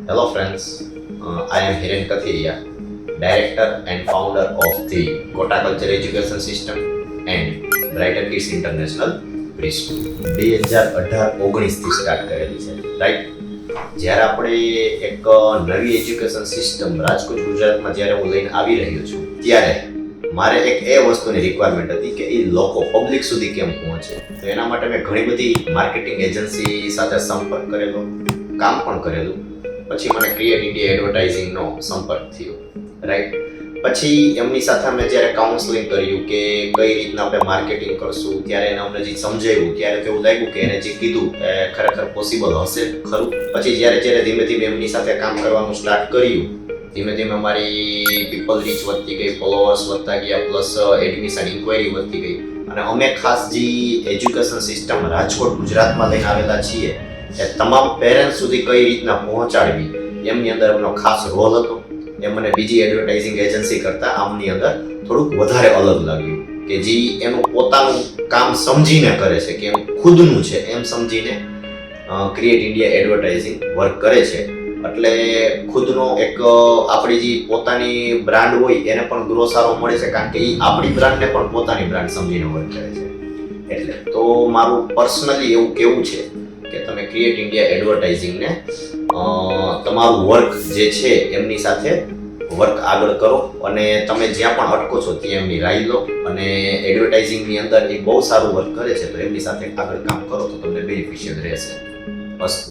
Hello friends, I am Hiren Kathiria, Director and Founder of the Kota Culture Education System and Brighter Kids International Preschool. 2018-19થી start કરેલી છે, right? જ્યારે આપણે એક નવી education system Rajkot ગુજરાતમાં જ્યારે હું લઈને આવી રહ્યો છું ત્યારે મારે એક એ વસ્તુની રિક્વાયરમેન્ટ હતી કે એ લોકો પબ્લિક સુધી કેમ પહોંચે. તો એના માટે મેં ઘણી બધી માર્કેટિંગ એજન્સી સાથે સંપર્ક કરેલો, કામ પણ કરેલું. પછી મને ક્રિએટ ઇન્ડિયા એડવર્ટાઇઝિંગનો સંપર્ક થયો, રાઈટ? પછી એમની સાથે અમે જ્યારે કાઉન્સલિંગ કર્યું કે કઈ રીતના આપણે માર્કેટિંગ કરશું, ત્યારે એને અમને જે સમજાવ્યું ત્યારે તો એવું લાગ્યું કે એને જે કીધું એ ખરેખર પોસિબલ હશે ખરું. પછી જ્યારે ધીમે ધીમે એમની સાથે કામ કરવાનું સ્ટાર્ટ કર્યું, ધીમે ધીમે અમારી પીપલ રીચ વધતી ગઈ, ફોલોઅર્સ વધતા ગયા, પ્લસ એડમિશન ઇન્ક્વાયરી વધતી ગઈ. અને અમે ખાસ જે એજ્યુકેશન સિસ્ટમ રાજકોટ ગુજરાતમાં લઈને આવેલા છીએ એ તમામ પેરેન્ટ્સ સુધી કઈ રીતના પહોંચાડવી એમની અંદર એમનો ખાસ રોલ હતો. એ મને બીજી એડવર્ટાઇઝિંગ એજન્સી કરતાં આમની અંદર થોડુંક વધારે અલગ લાગ્યું કે જે એનું પોતાનું કામ સમજીને કરે છે, કે એમ ખુદનું છે એમ સમજીને ક્રિએટ ઇન્ડિયા એડવર્ટાઇઝિંગ વર્ક કરે છે. એટલે ખુદનો એક આપણી જે પોતાની બ્રાન્ડ હોય એને પણ ગ્રો સારો મળે છે, કારણ કે એ આપણી બ્રાન્ડને પણ પોતાની બ્રાન્ડ સમજીને વર્ક કરે છે. એટલે તો મારું પર્સનલી એવું કેવું છે કે તમે ક્રિએટ ઇન્ડિયા એડવર્ટાઇઝિંગને તમારું વર્ક જે છે એમની સાથે વર્ક આગળ કરો, અને તમે જ્યાં પણ અટકો છો ત્યાં એમની રાય લો, અને એડવર્ટાઇઝિંગની અંદર એ બહુ સારું વર્ક કરે છે તો એમની સાથે આગળ કામ કરો તો તમને બેનિફિશિયલ રહેશે. બસ.